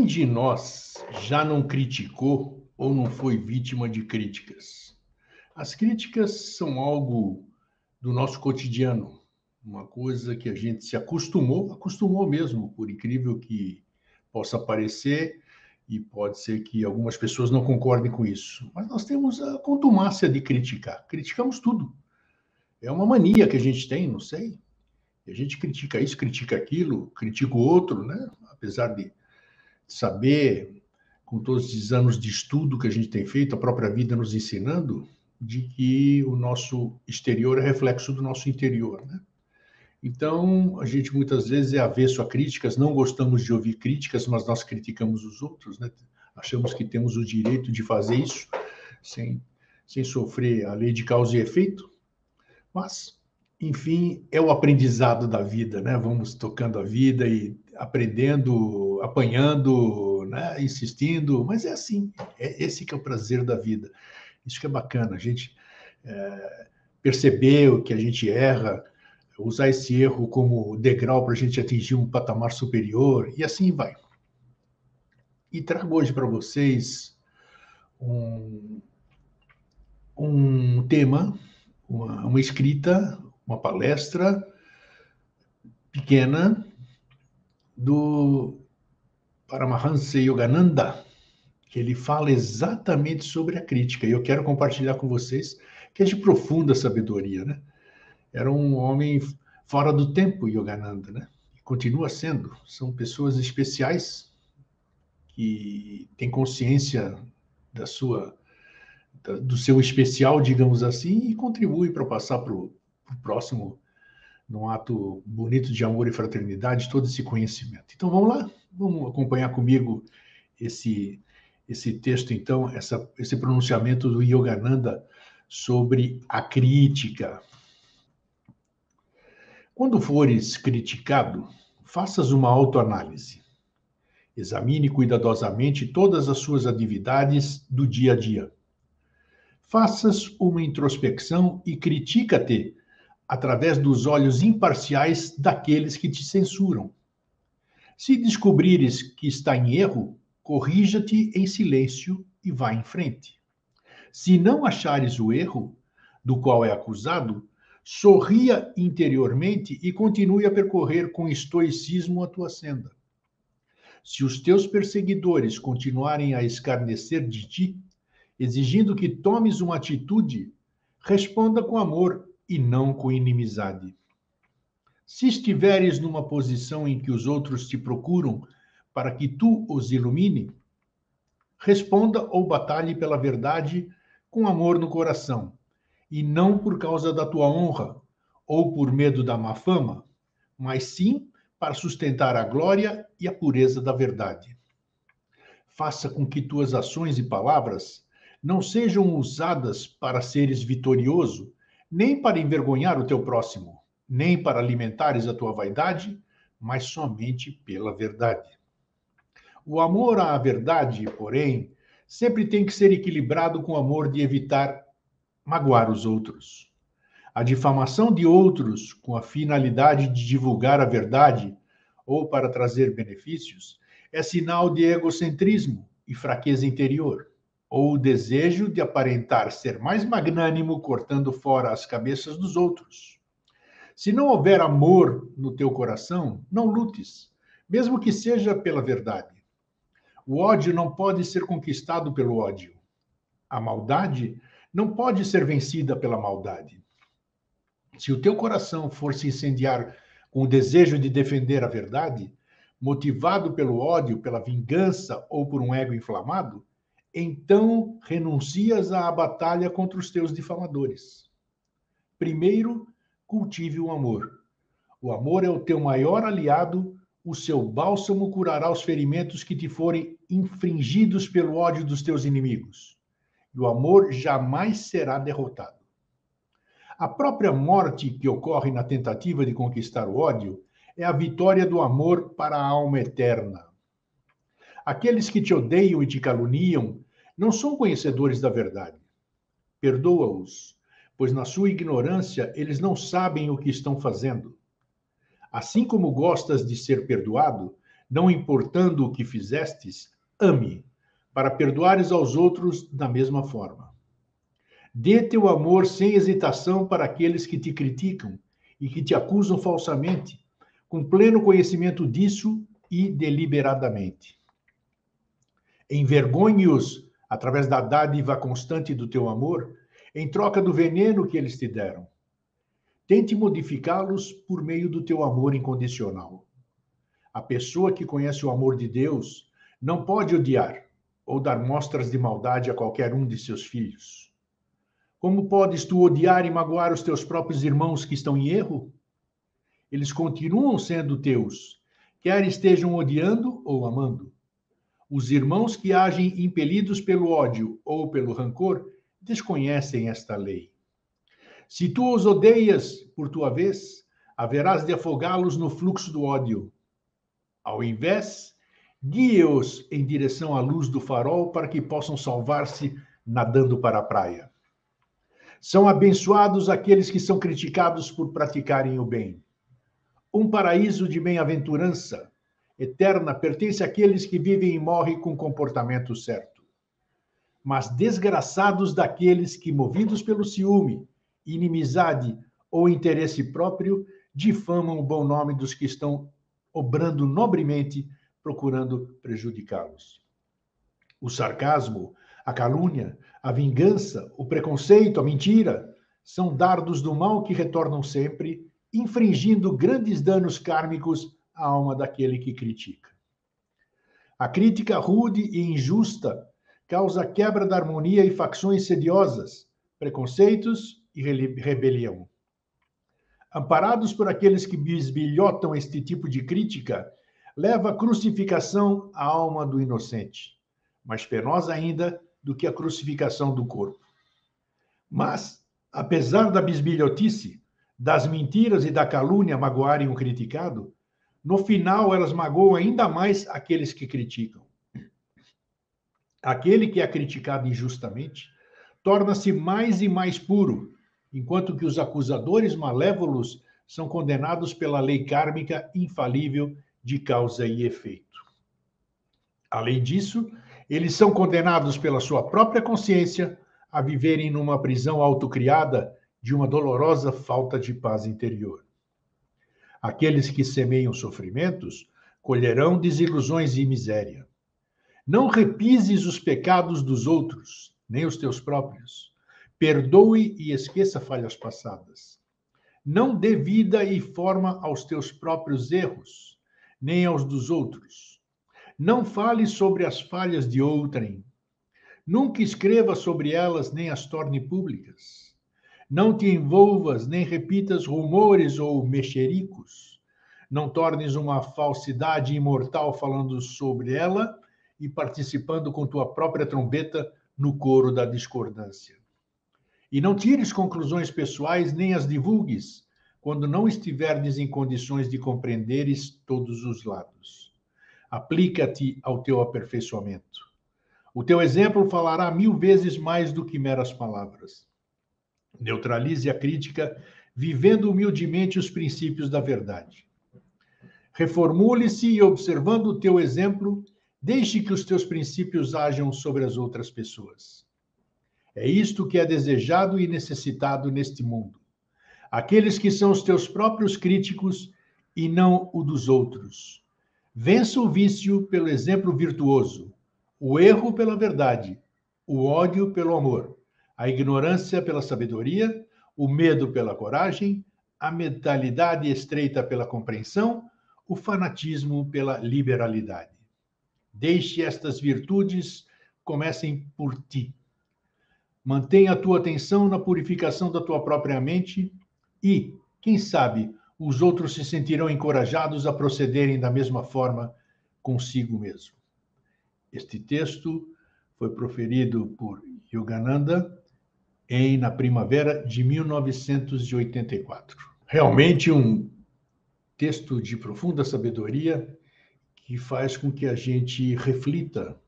Quem de nós já não criticou ou não foi vítima de críticas? As críticas são algo do nosso cotidiano, uma coisa que a gente se acostumou mesmo, por incrível que possa parecer, e pode ser que algumas pessoas não concordem com isso. Mas nós temos a contumácia de criticar. Criticamos tudo. É uma mania que a gente tem, não sei. A gente critica isso, critica aquilo, critica o outro, né? Apesar de saber, com todos esses anos de estudo que a gente tem feito, a própria vida nos ensinando, de que o nosso exterior é reflexo do nosso interior, né? Então, a gente muitas vezes é avesso a críticas, não gostamos de ouvir críticas, mas nós criticamos os outros, né? Achamos que temos o direito de fazer isso sem sofrer a lei de causa e efeito, mas, enfim, é o aprendizado da vida, né? Vamos tocando a vida e aprendendo, apanhando, né? Insistindo, mas é assim, esse que é o prazer da vida. Isso que é bacana, a gente perceber o que a gente erra, usar esse erro como degrau para a gente atingir um patamar superior, e assim vai. E trago hoje para vocês um tema, uma escrita, uma palestra pequena do Paramahansa Yogananda, que ele fala exatamente sobre a crítica, e eu quero compartilhar com vocês que é de profunda sabedoria, né? Era um homem fora do tempo, Yogananda, né? E continua sendo. São pessoas especiais que têm consciência do seu especial, digamos assim, e contribuem para passar para o próximo num ato bonito de amor e fraternidade, todo esse conhecimento. Então vamos lá, vamos acompanhar comigo esse texto, então, esse pronunciamento do Yogananda sobre a crítica. Quando fores criticado, faças uma autoanálise. Examine cuidadosamente todas as suas atividades do dia a dia. Faças uma introspecção e critica-te através dos olhos imparciais daqueles que te censuram. Se descobrires que está em erro, corrija-te em silêncio e vá em frente. Se não achares o erro do qual é acusado, sorria interiormente e continue a percorrer com estoicismo a tua senda. Se os teus perseguidores continuarem a escarnecer de ti, exigindo que tomes uma atitude, responda com amor e não com inimizade. Se estiveres numa posição em que os outros te procuram para que tu os ilumine, responda ou batalhe pela verdade com amor no coração, e não por causa da tua honra ou por medo da má fama, mas sim para sustentar a glória e a pureza da verdade. Faça com que tuas ações e palavras não sejam usadas para seres vitorioso, nem para envergonhar o teu próximo, nem para alimentares a tua vaidade, mas somente pela verdade. O amor à verdade, porém, sempre tem que ser equilibrado com o amor de evitar magoar os outros. A difamação de outros com a finalidade de divulgar a verdade ou para trazer benefícios é sinal de egocentrismo e fraqueza interior, ou o desejo de aparentar ser mais magnânimo cortando fora as cabeças dos outros. Se não houver amor no teu coração, não lutes, mesmo que seja pela verdade. O ódio não pode ser conquistado pelo ódio. A maldade não pode ser vencida pela maldade. Se o teu coração for se incendiar com o desejo de defender a verdade, motivado pelo ódio, pela vingança ou por um ego inflamado, então renuncias à batalha contra os teus difamadores. Primeiro, cultive o amor. O amor é o teu maior aliado, o seu bálsamo curará os ferimentos que te forem infringidos pelo ódio dos teus inimigos. E o amor jamais será derrotado. A própria morte que ocorre na tentativa de conquistar o ódio é a vitória do amor para a alma eterna. Aqueles que te odeiam e te caluniam não são conhecedores da verdade. Perdoa-os, pois na sua ignorância eles não sabem o que estão fazendo. Assim como gostas de ser perdoado, não importando o que fizestes, ame, para perdoares aos outros da mesma forma. Dê teu amor sem hesitação para aqueles que te criticam e que te acusam falsamente, com pleno conhecimento disso e deliberadamente. Envergonhe-os através da dádiva constante do teu amor, em troca do veneno que eles te deram. Tente modificá-los por meio do teu amor incondicional. A pessoa que conhece o amor de Deus não pode odiar ou dar mostras de maldade a qualquer um de seus filhos. Como podes tu odiar e magoar os teus próprios irmãos que estão em erro? Eles continuam sendo teus, quer estejam odiando ou amando. Os irmãos que agem impelidos pelo ódio ou pelo rancor desconhecem esta lei. Se tu os odeias, por tua vez, haverás de afogá-los no fluxo do ódio. Ao invés, guie-os em direção à luz do farol para que possam salvar-se nadando para a praia. São abençoados aqueles que são criticados por praticarem o bem. Um paraíso de bem-aventurança eterna pertence àqueles que vivem e morrem com comportamento certo. Mas desgraçados daqueles que, movidos pelo ciúme, inimizade ou interesse próprio, difamam o bom nome dos que estão obrando nobremente, procurando prejudicá-los. O sarcasmo, a calúnia, a vingança, o preconceito, a mentira, são dardos do mal que retornam sempre, infringindo grandes danos kármicos à alma daquele que critica. A crítica rude e injusta causa quebra da harmonia e facções sediosas, preconceitos e rebelião. Amparados por aqueles que bisbilhotam este tipo de crítica, leva a crucificação à alma do inocente, mais penosa ainda do que a crucificação do corpo. Mas, apesar da bisbilhotice, das mentiras e da calúnia magoarem o criticado, no final elas magoam ainda mais aqueles que criticam. Aquele que é criticado injustamente torna-se mais e mais puro, enquanto que os acusadores malévolos são condenados pela lei kármica infalível de causa e efeito. Além disso, eles são condenados pela sua própria consciência a viverem numa prisão autocriada de uma dolorosa falta de paz interior. Aqueles que semeiam sofrimentos colherão desilusões e miséria. Não repises os pecados dos outros, nem os teus próprios. Perdoe e esqueça falhas passadas. Não dê vida e forma aos teus próprios erros, nem aos dos outros. Não fale sobre as falhas de outrem. Nunca escreva sobre elas, nem as torne públicas. Não te envolvas, nem repitas rumores ou mexericos. Não tornes uma falsidade imortal falando sobre ela e participando com tua própria trombeta no coro da discordância. E não tires conclusões pessoais, nem as divulgues, quando não estiverdes em condições de compreenderes todos os lados. Aplica-te ao teu aperfeiçoamento. O teu exemplo falará 1000 vezes mais do que meras palavras. Neutralize a crítica, vivendo humildemente os princípios da verdade. Reformule-se e, observando o teu exemplo, deixe que os teus princípios ajam sobre as outras pessoas. É isto que é desejado e necessitado neste mundo. Aqueles que são os teus próprios críticos e não o dos outros. Vença o vício pelo exemplo virtuoso, o erro pela verdade, o ódio pelo amor, a ignorância pela sabedoria, o medo pela coragem, a mentalidade estreita pela compreensão, o fanatismo pela liberalidade. Deixe estas virtudes comecem por ti. Mantenha a tua atenção na purificação da tua própria mente e, quem sabe, os outros se sentirão encorajados a procederem da mesma forma consigo mesmo. Este texto foi proferido por Yogananda na primavera de 1984. Realmente um texto de profunda sabedoria que faz com que a gente reflita.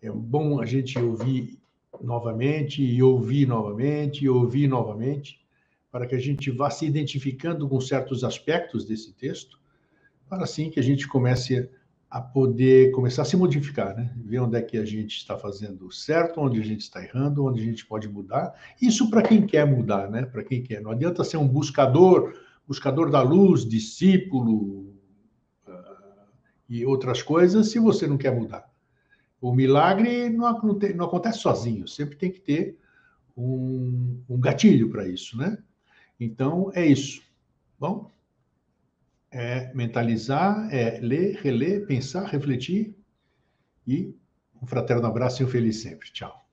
É bom a gente ouvir novamente, e ouvir novamente, e ouvir novamente, para que a gente vá se identificando com certos aspectos desse texto, para assim que a gente comece a poder começar a se modificar, né? Ver onde é que a gente está fazendo certo, onde a gente está errando, onde a gente pode mudar. Isso para quem quer mudar, né? Para quem quer. Não adianta ser um buscador da luz, discípulo, e outras coisas, se você não quer mudar. O milagre não acontece sozinho, sempre tem que ter um gatilho para isso, né? Então, é isso. Bom, é mentalizar, é ler, reler, pensar, refletir e um fraterno abraço e um feliz sempre. Tchau.